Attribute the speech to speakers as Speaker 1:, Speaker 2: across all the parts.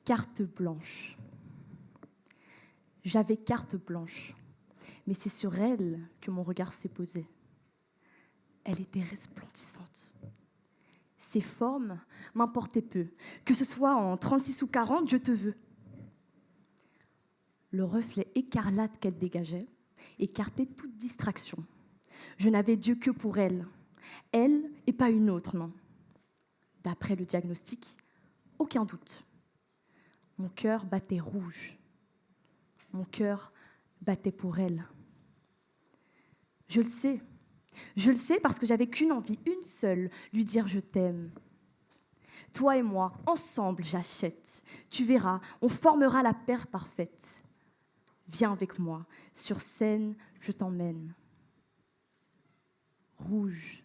Speaker 1: carte blanche. J'avais carte blanche, mais c'est sur elle que mon regard s'est posé. Elle était resplendissante. Ses formes m'importaient peu. Que ce soit en 36 ou 40, je te veux. Le reflet écarlate qu'elle dégageait écartait toute distraction. Je n'avais Dieu que pour elle. Elle et pas une autre, non. D'après le diagnostic, aucun doute. Mon cœur battait rouge. Mon cœur battait pour elle. Je le sais parce que j'avais qu'une envie, une seule, lui dire je t'aime. Toi et moi, ensemble, j'achète. Tu verras, on formera la paire parfaite. Viens avec moi, sur scène, je t'emmène. Rouge,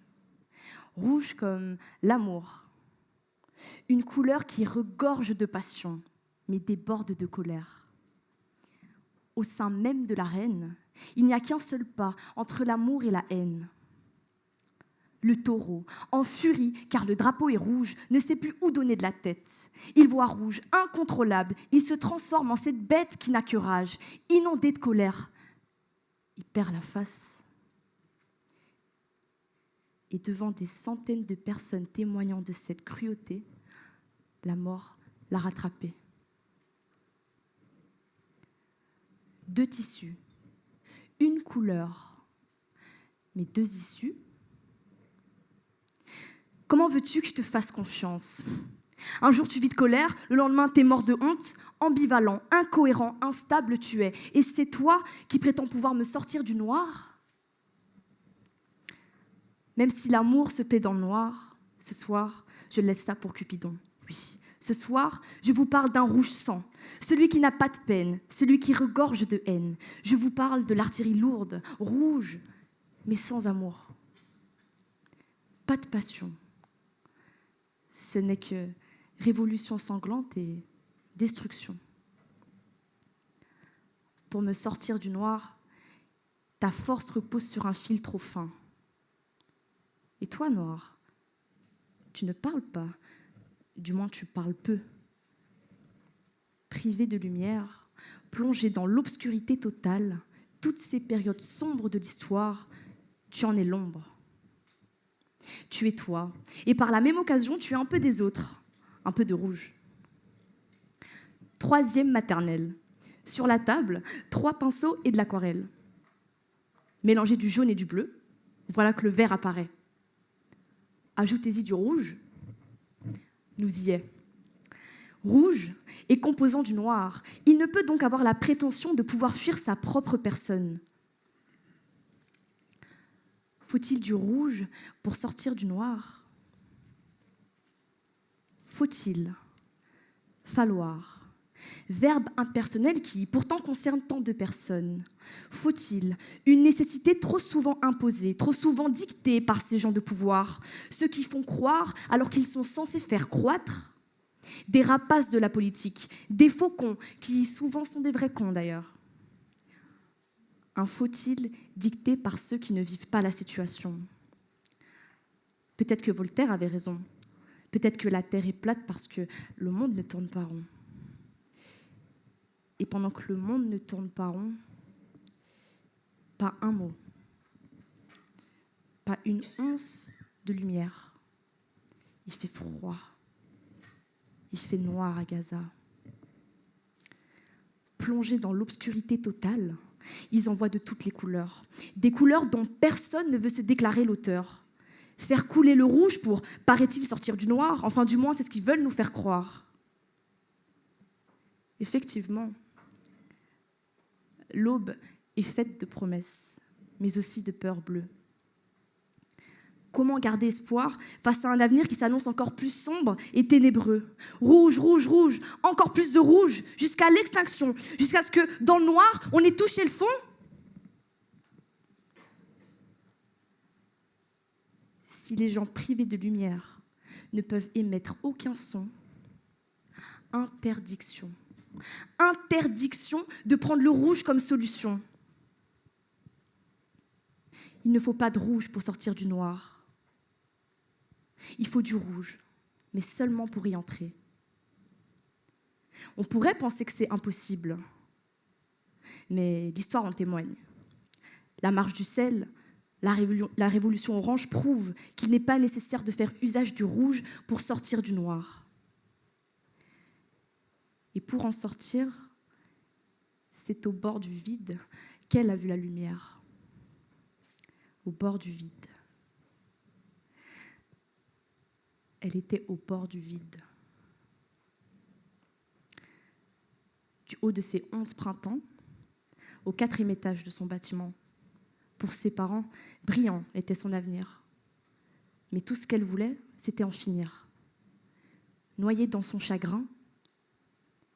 Speaker 1: rouge comme l'amour. Une couleur qui regorge de passion, mais déborde de colère. Au sein même de l'arène, il n'y a qu'un seul pas entre l'amour et la haine. Le taureau, en furie, car le drapeau est rouge, ne sait plus où donner de la tête. Il voit rouge, incontrôlable, il se transforme en cette bête qui n'a que rage, inondé de colère. Il perd la face. Et devant des centaines de personnes témoignant de cette cruauté, la mort l'a rattrapé. 2 tissus, une couleur, mais 2 issues. Comment veux-tu que je te fasse confiance ? Un jour, tu vis de colère, le lendemain, t'es mort de honte. Ambivalent, incohérent, instable tu es. Et c'est toi qui prétends pouvoir me sortir du noir ? Même si l'amour se plaît dans le noir, ce soir, je laisse ça pour Cupidon. Oui, ce soir, je vous parle d'un rouge sang, celui qui n'a pas de peine, celui qui regorge de haine. Je vous parle de l'artillerie lourde, rouge, mais sans amour. Pas de passion. Ce n'est que révolution sanglante et destruction. Pour me sortir du noir, ta force repose sur un fil trop fin. Et toi, noir, tu ne parles pas, du moins tu parles peu. Privé de lumière, plongé dans l'obscurité totale, toutes ces périodes sombres de l'histoire, tu en es l'ombre. Tu es toi, et par la même occasion, tu es un peu des autres, un peu de rouge. 3e maternelle. Sur la table, 3 pinceaux et de l'aquarelle. Mélangez du jaune et du bleu, voilà que le vert apparaît. Ajoutez-y du rouge, nous y est. Rouge est composant du noir. Il ne peut donc avoir la prétention de pouvoir fuir sa propre personne. Faut-il du rouge pour sortir du noir ? Faut-il ? Falloir. Verbe impersonnel qui pourtant concerne tant de personnes. Faut-il ? Une nécessité trop souvent imposée, trop souvent dictée par ces gens de pouvoir, ceux qui font croire alors qu'ils sont censés faire croître. Des rapaces de la politique, des faucons qui souvent sont des vrais cons d'ailleurs. Un faut-il dicté par ceux qui ne vivent pas la situation. Peut-être que Voltaire avait raison. Peut-être que la Terre est plate parce que le monde ne tourne pas rond. Et pendant que le monde ne tourne pas rond, pas un mot, pas une once de lumière. Il fait froid. Il fait noir à Gaza. Plongés dans l'obscurité totale, ils en voient de toutes les couleurs. Des couleurs dont personne ne veut se déclarer l'auteur. Faire couler le rouge pour, paraît-il, sortir du noir. Enfin, du moins, c'est ce qu'ils veulent nous faire croire. Effectivement, l'aube est faite de promesses, mais aussi de peurs bleues. Comment garder espoir face à un avenir qui s'annonce encore plus sombre et ténébreux ? Rouge, rouge, rouge, encore plus de rouge, jusqu'à l'extinction, jusqu'à ce que, dans le noir, on ait touché le fond. Si les gens privés de lumière ne peuvent émettre aucun son, interdiction. Interdiction de prendre le rouge comme solution. Il ne faut pas de rouge pour sortir du noir. Il faut du rouge, mais seulement pour y entrer. On pourrait penser que c'est impossible, mais l'histoire en témoigne. La marche du sel, la révolution orange prouvent qu'il n'est pas nécessaire de faire usage du rouge pour sortir du noir. Et pour en sortir, c'est au bord du vide qu'elle a vu la lumière. Au bord du vide. Elle était au bord du vide. Du haut de ses 11 printemps, au 4e étage de son bâtiment. Pour ses parents, brillant était son avenir. Mais tout ce qu'elle voulait, c'était en finir. Noyé dans son chagrin,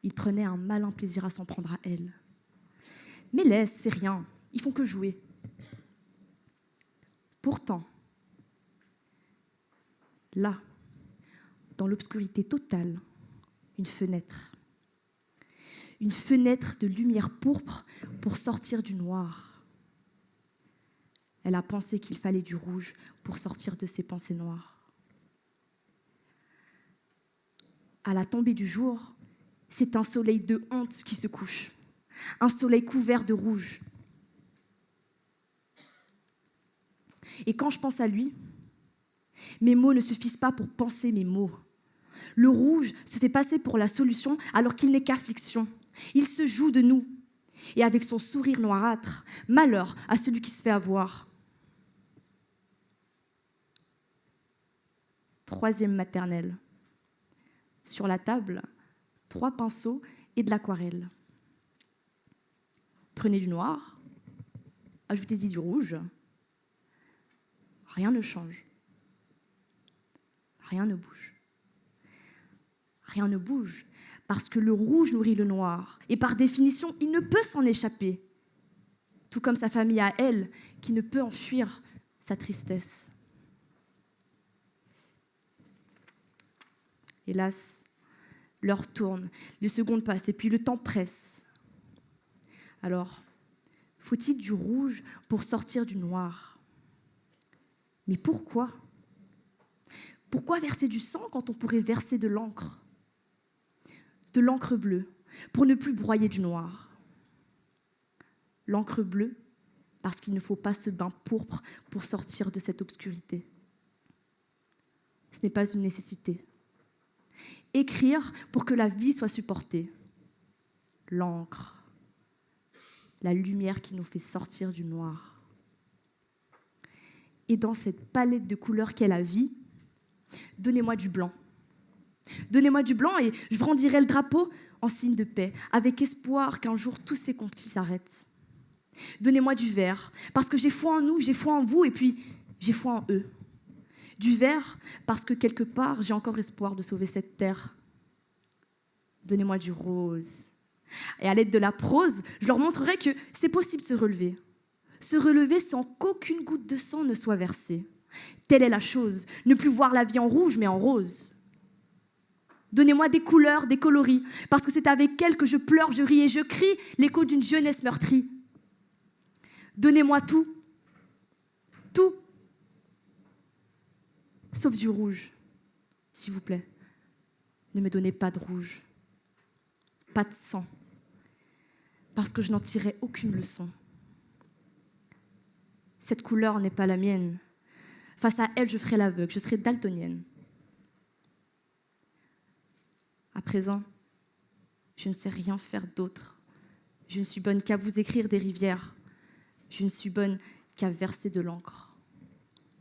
Speaker 1: il prenait un malin plaisir à s'en prendre à elle. Mais laisse, c'est rien, ils font que jouer. Pourtant, là, dans l'obscurité totale, une fenêtre. Une fenêtre de lumière pourpre pour sortir du noir. Elle a pensé qu'il fallait du rouge pour sortir de ses pensées noires. À la tombée du jour, c'est un soleil de honte qui se couche. Un soleil couvert de rouge. Et quand je pense à lui, mes mots ne suffisent pas pour penser mes mots. Le rouge se fait passer pour la solution alors qu'il n'est qu'affliction. Il se joue de nous. Et avec son sourire noirâtre, malheur à celui qui se fait avoir. 3e maternelle. Sur la table, 3 pinceaux et de l'aquarelle. Prenez du noir, ajoutez-y du rouge. Rien ne change. Rien ne bouge. Rien ne bouge parce que le rouge nourrit le noir. Et par définition, il ne peut s'en échapper. Tout comme sa famille à elle, qui ne peut enfuir sa tristesse. Hélas, l'heure tourne, les secondes passent et puis le temps presse. Alors, faut-il du rouge pour sortir du noir? Mais pourquoi? Pourquoi verser du sang quand on pourrait verser de l'encre? De l'encre bleue, pour ne plus broyer du noir. L'encre bleue, parce qu'il ne faut pas ce bain pourpre pour sortir de cette obscurité. Ce n'est pas une nécessité. Écrire pour que la vie soit supportée. L'encre, la lumière qui nous fait sortir du noir. Et dans cette palette de couleurs qu'est la vie, donnez-moi du blanc. Donnez-moi du blanc et je brandirai le drapeau en signe de paix, avec espoir qu'un jour tous ces conflits s'arrêtent. Donnez-moi du vert, parce que j'ai foi en nous, j'ai foi en vous, et puis j'ai foi en eux. Du vert, parce que quelque part, j'ai encore espoir de sauver cette terre. Donnez-moi du rose. Et à l'aide de la prose, je leur montrerai que c'est possible de se relever. Se relever sans qu'aucune goutte de sang ne soit versée. Telle est la chose, ne plus voir la vie en rouge, mais en rose. Donnez-moi des couleurs, des coloris, parce que c'est avec elles que je pleure, je ris et je crie l'écho d'une jeunesse meurtrie. Donnez-moi tout, tout, sauf du rouge, s'il vous plaît. Ne me donnez pas de rouge, pas de sang, parce que je n'en tirerai aucune leçon. Cette couleur n'est pas la mienne. Face à elle, je ferai l'aveugle, je serai daltonienne. À présent, je ne sais rien faire d'autre. Je ne suis bonne qu'à vous écrire des rivières. Je ne suis bonne qu'à verser de l'encre.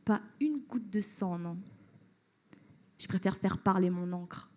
Speaker 1: Pas une goutte de sang, non. Je préfère faire parler mon encre.